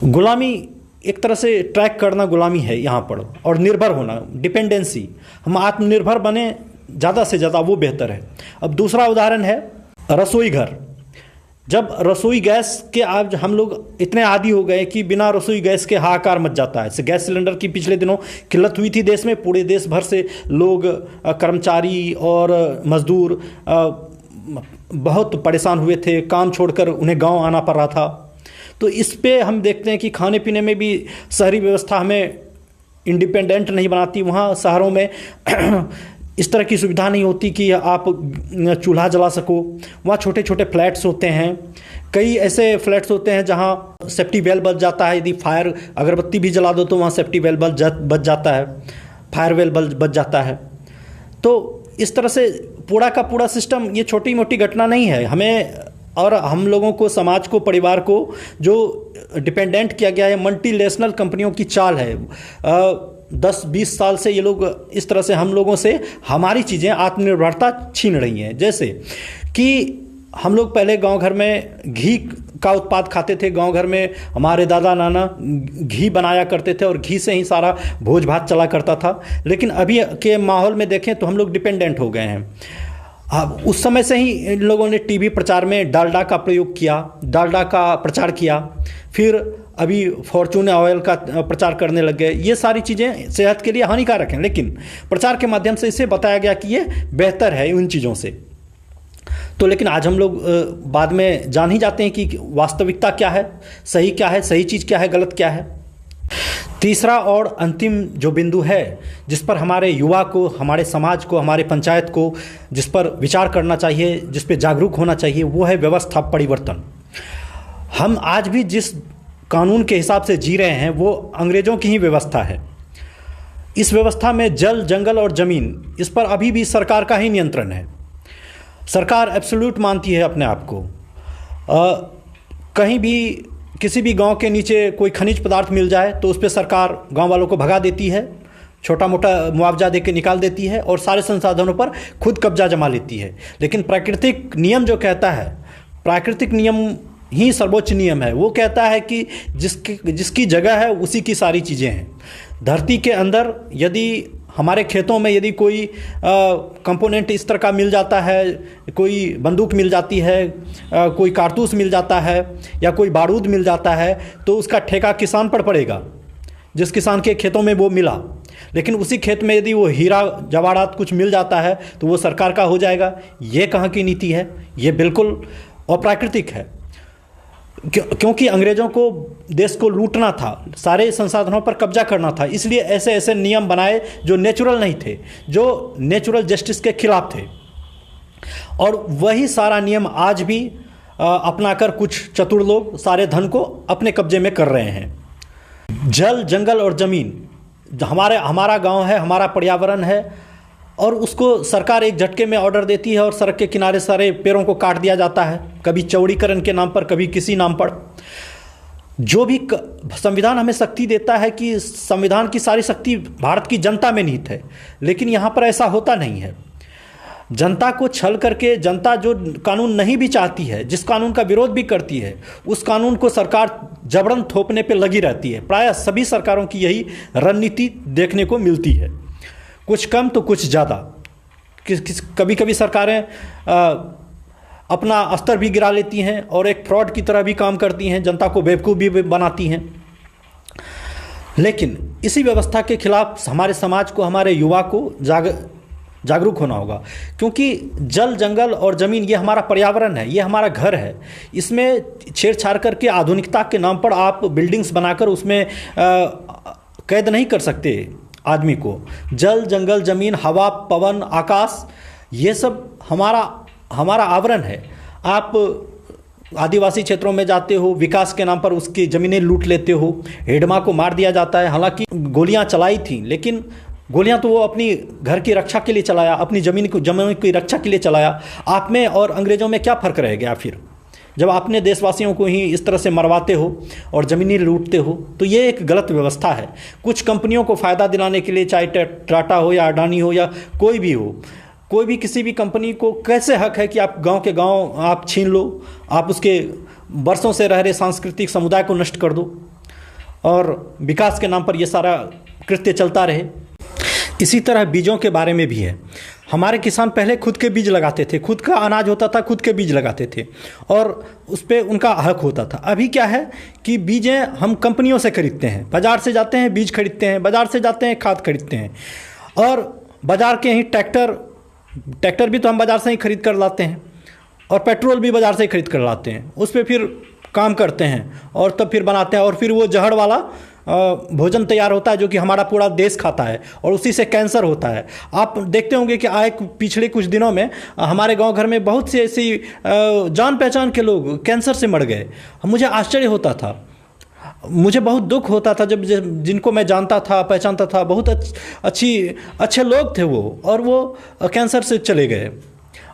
गुलामी एक तरह से ट्रैक करना गुलामी है यहाँ पर, और निर्भर होना, डिपेंडेंसी। हम आत्मनिर्भर बने ज़्यादा से ज़्यादा, वो बेहतर है। अब दूसरा उदाहरण है रसोई घर। जब रसोई गैस के आज हम लोग इतने आदी हो गए कि बिना रसोई गैस के हाहाकार मच जाता है। गैस सिलेंडर की पिछले दिनों किल्लत हुई थी देश में, पूरे देश भर से लोग, कर्मचारी और मजदूर बहुत परेशान हुए थे, काम छोड़कर उन्हें गांव आना पड़ रहा था। तो इस पे हम देखते हैं कि खाने पीने में भी शहरी व्यवस्था हमें इंडिपेंडेंट नहीं बनाती। वहाँ शहरों में इस तरह की सुविधा नहीं होती कि आप चूल्हा जला सको। वहाँ छोटे छोटे फ्लैट्स होते हैं, कई ऐसे फ्लैट्स होते हैं जहाँ सेफ्टी वेल बच जाता है। यदि फायर अगरबत्ती भी जला दो तो वहाँ सेफ्टी वेल बच जाता है, फायर वेल बच जाता है। तो इस तरह से पूरा का पूरा सिस्टम, ये छोटी मोटी घटना नहीं है। हमें और हम लोगों को, समाज को, परिवार को जो डिपेंडेंट किया गया है, मल्टीनेशनल कंपनियों की चाल है। 10-20 साल से ये लोग इस तरह से हम लोगों से हमारी चीज़ें, आत्मनिर्भरता छीन रही हैं। जैसे कि हम लोग पहले गांव घर में घी का उत्पाद खाते थे। गांव घर में हमारे दादा नाना घी बनाया करते थे और घी से ही सारा भोज भात चला करता था। लेकिन अभी के माहौल में देखें तो हम लोग डिपेंडेंट हो गए हैं। उस समय से ही इन लोगों ने टीवी प्रचार में डालडा का प्रयोग किया, डालडा का प्रचार किया, फिर अभी फॉर्चून ऑयल का प्रचार करने लग गए। ये सारी चीज़ें सेहत के लिए हानिकारक हैं, लेकिन प्रचार के माध्यम से इसे बताया गया कि ये बेहतर है उन चीज़ों से। तो लेकिन आज हम लोग बाद में जान ही जाते हैं कि वास्तविकता क्या है, सही क्या है, सही चीज़ क्या है, गलत क्या है। तीसरा और अंतिम जो बिंदु है जिस पर हमारे युवा को, हमारे समाज को, हमारे पंचायत को, जिस पर विचार करना चाहिए, जिस पर जागरूक होना चाहिए, वो है व्यवस्था परिवर्तन। हम आज भी जिस कानून के हिसाब से जी रहे हैं वो अंग्रेज़ों की ही व्यवस्था है। इस व्यवस्था में जल, जंगल और ज़मीन, इस पर अभी भी सरकार का ही नियंत्रण है। सरकार एब्सोल्यूट मानती है अपने आप को। कहीं भी किसी भी गांव के नीचे कोई खनिज पदार्थ मिल जाए तो उस पर सरकार गांव वालों को भगा देती है, छोटा मोटा मुआवजा दे के निकाल देती है और सारे संसाधनों पर खुद कब्जा जमा लेती है। लेकिन प्राकृतिक नियम जो कहता है, प्राकृतिक नियम ही सर्वोच्च नियम है। वो कहता है कि जिसकी जगह है उसी की सारी चीज़ें हैं। धरती के अंदर यदि हमारे खेतों में यदि कोई कंपोनेंट इस तरह का मिल जाता है, कोई बंदूक मिल जाती है, कोई कारतूस मिल जाता है या कोई बारूद मिल जाता है, तो उसका ठेका किसान पर पड़ेगा, जिस किसान के खेतों में वो मिला। लेकिन उसी खेत में यदि वो हीरा जवाहरात कुछ मिल जाता है तो वो सरकार का हो जाएगा। ये कहाँ की नीति है? ये बिल्कुल अप्राकृतिक है। क्योंकि अंग्रेज़ों को देश को लूटना था, सारे संसाधनों पर कब्जा करना था, इसलिए ऐसे ऐसे नियम बनाए जो नेचुरल नहीं थे, जो नेचुरल जस्टिस के खिलाफ थे। और वही सारा नियम आज भी अपनाकर कुछ चतुर लोग सारे धन को अपने कब्जे में कर रहे हैं। जल, जंगल और ज़मीन हमारा गांव है, हमारा पर्यावरण है, और उसको सरकार एक झटके में ऑर्डर देती है और सड़क के किनारे सारे पेड़ों को काट दिया जाता है, कभी चौड़ीकरण के नाम पर, कभी किसी नाम पर। जो भी संविधान हमें शक्ति देता है कि संविधान की सारी शक्ति भारत की जनता में निहित है, लेकिन यहाँ पर ऐसा होता नहीं है। जनता को छल करके, जनता जो कानून नहीं भी चाहती है, जिस कानून का विरोध भी करती है, उस कानून को सरकार जबरन थोपने पे लगी रहती है। प्रायः सभी सरकारों की यही रणनीति देखने को मिलती है, कुछ कम तो कुछ ज़्यादा। कभी कभी सरकारें अपना स्तर भी गिरा लेती हैं और एक फ्रॉड की तरह भी काम करती हैं, जनता को बेवकूफ़ भी बनाती हैं। लेकिन इसी व्यवस्था के खिलाफ हमारे समाज को, हमारे युवा को जागरूक होना होगा, क्योंकि जल, जंगल और ज़मीन ये हमारा पर्यावरण है, ये हमारा घर है। इसमें छेड़छाड़ करके आधुनिकता के नाम पर आप बिल्डिंग्स बनाकर उसमें कैद नहीं कर सकते आदमी को। जल, जंगल, ज़मीन, हवा, पवन, आकाश, ये सब हमारा आवरण है। आप आदिवासी क्षेत्रों में जाते हो, विकास के नाम पर उसकी ज़मीनें लूट लेते हो, हेडमा को मार दिया जाता है। हालांकि गोलियां चलाई थी, लेकिन गोलियां तो वो अपनी घर की रक्षा के लिए चलाया, अपनी ज़मीन की रक्षा के लिए चलाया। आप में और अंग्रेज़ों में क्या फ़र्क रह गया फिर, जब आपने देशवासियों को ही इस तरह से मरवाते हो और ज़मीनें लूटते हो? तो ये एक गलत व्यवस्था है। कुछ कंपनियों को फ़ायदा दिलाने के लिए, चाहे टाटा हो या अडानी हो या कोई भी हो, कोई भी किसी भी कंपनी को कैसे हक है कि आप गांव के गांव आप छीन लो, आप उसके बरसों से रह रहे सांस्कृतिक समुदाय को नष्ट कर दो? और विकास के नाम पर ये सारा कृत्य चलता रहे। इसी तरह बीजों के बारे में भी है। हमारे किसान पहले खुद के बीज लगाते थे, खुद का अनाज होता था, खुद के बीज लगाते थे और उस पर उनका हक होता था। अभी क्या है कि बीजें हम कंपनियों से खरीदते हैं, बाज़ार से जाते हैं बीज खरीदते हैं, बाज़ार से जाते हैं खाद खरीदते हैं, और बाज़ार के ही ट्रैक्टर भी तो हम बाज़ार से ही खरीद कर लाते हैं, और पेट्रोल भी बाज़ार से ही खरीद कर लाते हैं। उस पर फिर काम करते हैं और तब फिर बनाते हैं, और फिर वो जहर वाला भोजन तैयार होता है जो कि हमारा पूरा देश खाता है, और उसी से कैंसर होता है। आप देखते होंगे कि पिछले कुछ दिनों में हमारे गांव घर में बहुत सी ऐसी जान पहचान के लोग कैंसर से मर गए। मुझे आश्चर्य होता था, मुझे बहुत दुख होता था जब जिनको मैं जानता था, पहचानता था, बहुत अच्छे लोग थे वो, और वो कैंसर से चले गए।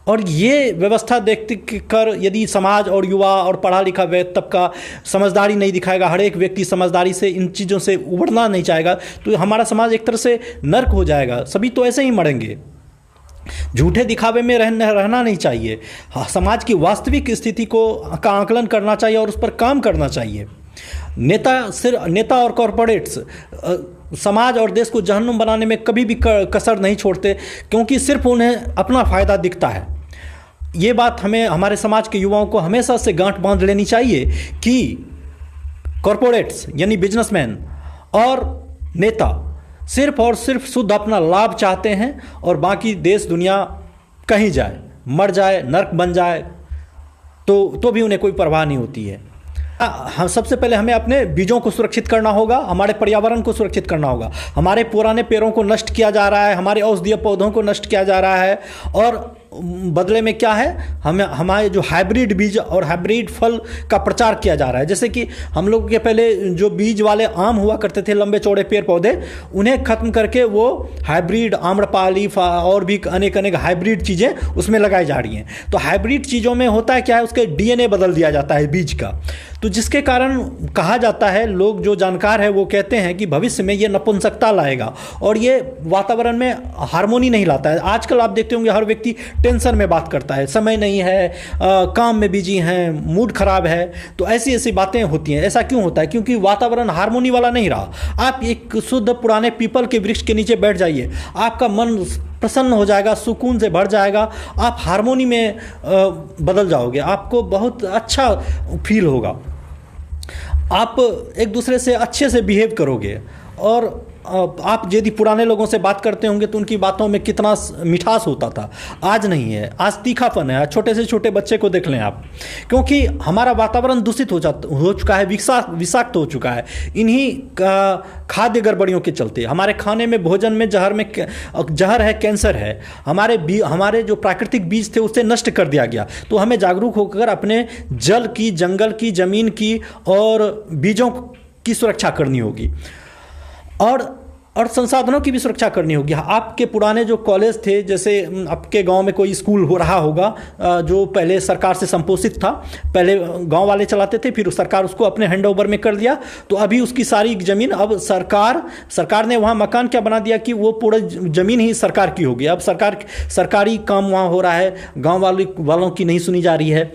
और ये व्यवस्था देखते कर यदि समाज और युवा और पढ़ा लिखा तबका समझदारी नहीं दिखाएगा, हर एक व्यक्ति समझदारी से इन चीज़ों से उबरना नहीं चाहेगा, तो हमारा समाज एक तरह से नर्क हो जाएगा। सभी तो ऐसे ही मरेंगे। झूठे दिखावे में रहना नहीं चाहिए। समाज की वास्तविक स्थिति का आकलन करना चाहिए और उस पर काम करना चाहिए। नेता और कॉरपोरेट्स समाज और देश को जहन्नुम बनाने में कभी भी कसर नहीं छोड़ते, क्योंकि सिर्फ उन्हें अपना फ़ायदा दिखता है। ये बात हमें, हमारे समाज के युवाओं को हमेशा से गांठ बांध लेनी चाहिए कि कॉरपोरेट्स यानी बिजनेसमैन और नेता सिर्फ और सिर्फ शुद्ध अपना लाभ चाहते हैं, और बाकी देश दुनिया कहीं जाए, मर जाए, नर्क बन जाए, तो भी उन्हें कोई परवाह नहीं होती है। हम सबसे पहले हमें अपने बीजों को सुरक्षित करना होगा, हमारे पर्यावरण को सुरक्षित करना होगा। हमारे पुराने पेड़ों को नष्ट किया जा रहा है, हमारे औषधीय पौधों को नष्ट किया जा रहा है, और बदले में क्या है, हमारे जो हाइब्रिड बीज और हाइब्रिड फल का प्रचार किया जा रहा है। जैसे कि हम लोग के पहले जो बीज वाले आम हुआ करते थे, लंबे चौड़े पेड़ पौधे, उन्हें खत्म करके वो हाइब्रिड आम्रपाली और भी अनेक हाइब्रिड चीज़ें उसमें लगाई जा रही हैं। तो हाइब्रिड चीज़ों में होता है क्या है, उसके डीएनए बदल दिया जाता है बीज का, तो जिसके कारण कहा जाता है, लोग जो जानकार है वो कहते हैं कि भविष्य में ये नपुंसकता लाएगा और ये वातावरण में हार्मोनी नहीं लाता है। आजकल आप देखते होंगे हर व्यक्ति टेंशन में बात करता है, समय नहीं है, काम में बिजी हैं, मूड खराब है, तो ऐसी बातें होती हैं। ऐसा क्यों होता है? क्योंकि वातावरण हार्मोनी वाला नहीं रहा। आप एक शुद्ध पुराने पीपल के वृक्ष के नीचे बैठ जाइए, आपका मन प्रसन्न हो जाएगा, सुकून से भर जाएगा, आप हार्मोनी में बदल जाओगे, आपको बहुत अच्छा फील होगा, आप एक दूसरे से अच्छे से बिहेव करोगे। और आप यदि पुराने लोगों से बात करते होंगे तो उनकी बातों में कितना मिठास होता था, आज नहीं है, आज तीखापन है। छोटे से छोटे बच्चे को देख लें आप, क्योंकि हमारा वातावरण दूषित हो चुका है, विषाक्त हो चुका है इन्हीं खाद्य गड़बड़ियों के चलते। हमारे खाने में, भोजन में जहर है, कैंसर है। हमारे जो प्राकृतिक बीज थे उसे नष्ट कर दिया गया। तो हमें जागरूक होकर अपने जल की, जंगल की, ज़मीन की और बीजों की सुरक्षा करनी होगी, और संसाधनों की भी सुरक्षा करनी होगी। आपके पुराने जो कॉलेज थे, जैसे आपके गांव में कोई स्कूल हो रहा होगा जो पहले सरकार से संपोषित था, पहले गांव वाले चलाते थे, फिर सरकार उसको अपने हैंड ओवर में कर दिया, तो अभी उसकी सारी ज़मीन अब सरकार ने वहाँ मकान क्या बना दिया कि वो पूरा ज़मीन ही सरकार की होगी। अब सरकारी काम वहाँ हो रहा है, गाँव वालों की नहीं सुनी जा रही है।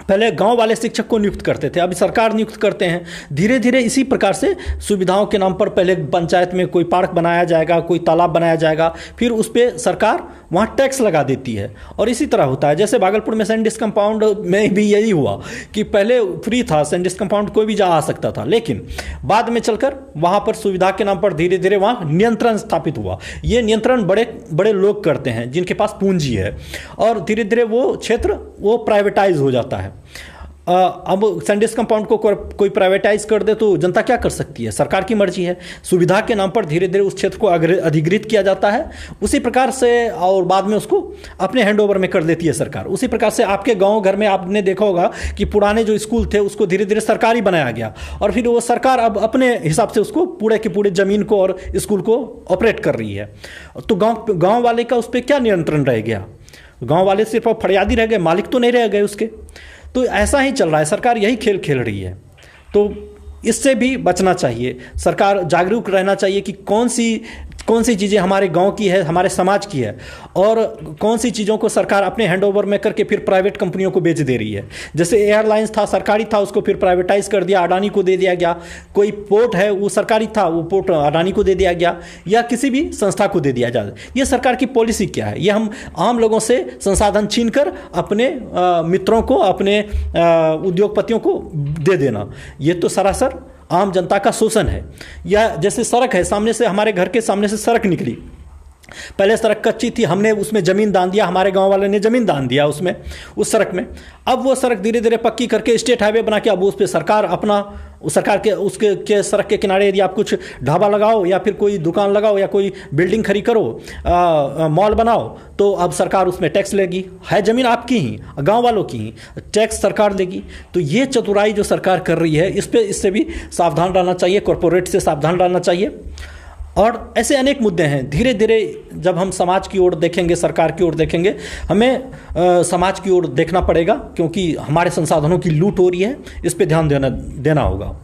पहले गांव वाले शिक्षक को नियुक्त करते थे, अभी सरकार नियुक्त करते हैं। धीरे धीरे इसी प्रकार से सुविधाओं के नाम पर पहले पंचायत में कोई पार्क बनाया जाएगा, कोई तालाब बनाया जाएगा, फिर उस पर सरकार वहाँ टैक्स लगा देती है। और इसी तरह होता है, जैसे भागलपुर में सेंट डिस कंपाउंड में भी यही हुआ कि पहले फ्री था, सेंट डिस कंपाउंड कोई भी जा आ सकता था, लेकिन बाद में चलकर वहाँ पर सुविधा के नाम पर धीरे धीरे वहाँ नियंत्रण स्थापित हुआ। ये नियंत्रण बड़े बड़े लोग करते हैं जिनके पास पूंजी है, और धीरे धीरे वो क्षेत्र वो प्राइवेटाइज हो जाता है। अब सेंट डिस कंपाउंड को कोई प्राइवेटाइज कर दे तो जनता क्या कर सकती है? सरकार की मर्जी है। सुविधा के नाम पर धीरे धीरे उस क्षेत्र को अधिग्रहित किया जाता है, उसी प्रकार से, और बाद में उसको अपने हैंड ओवर में कर देती है सरकार। उसी प्रकार से आपके गांव घर में आपने देखा होगा कि पुराने जो स्कूल थे उसको धीरे धीरे सरकारी बनाया गया, और फिर वो सरकार अब अपने हिसाब से उसको पूरे के पूरे ज़मीन को और स्कूल को ऑपरेट कर रही है। तो गाँव वाले का उस पर क्या नियंत्रण रह गया? गाँव वाले सिर्फ अब फरियादी रह गए, मालिक तो नहीं रह गए उसके। तो ऐसा ही चल रहा है, सरकार यही खेल खेल रही है। तो इससे भी बचना चाहिए, सरकार जागरूक रहना चाहिए कि कौन सी चीज़ें हमारे गांव की है, हमारे समाज की है, और कौन सी चीज़ों को सरकार अपने हैंडओवर में करके फिर प्राइवेट कंपनियों को बेच दे रही है। जैसे एयरलाइंस था, सरकारी था, उसको फिर प्राइवेटाइज कर दिया, अडानी को दे दिया गया। कोई पोर्ट है, वो सरकारी था, वो पोर्ट अडानी को दे दिया गया या किसी भी संस्था को दे दिया जाए। ये सरकार की पॉलिसी क्या है? ये हम आम लोगों से संसाधन छीनकर अपने मित्रों को, अपने उद्योगपतियों को दे देना, ये तो सरासर आम जनता का शोषण है। या जैसे सड़क है, सामने से, हमारे घर के सामने से सड़क निकली, पहले सड़क कच्ची थी, हमने उसमें ज़मीन दान दिया, हमारे गांव वाले ने ज़मीन दान दिया उसमें, उस सड़क में। अब वो सड़क धीरे धीरे पक्की करके स्टेट हाईवे बना के अब उस पर सरकार अपना, उस सरकार के उसके के सड़क के किनारे यदि आप कुछ ढाबा लगाओ या फिर कोई दुकान लगाओ या कोई बिल्डिंग खड़ी करो, मॉल बनाओ, तो अब सरकार उसमें टैक्स लेगी। है ज़मीन आपकी ही, गाँव वालों की ही, टैक्स सरकार लेगी। तो ये चतुराई जो सरकार कर रही है, इससे भी सावधान रहना चाहिए, कॉरपोरेट से सावधान रहना चाहिए। और ऐसे अनेक मुद्दे हैं। धीरे धीरे जब हम समाज की ओर देखेंगे, सरकार की ओर देखेंगे, हमें समाज की ओर देखना पड़ेगा, क्योंकि हमारे संसाधनों की लूट हो रही है, इस पे ध्यान देना होगा।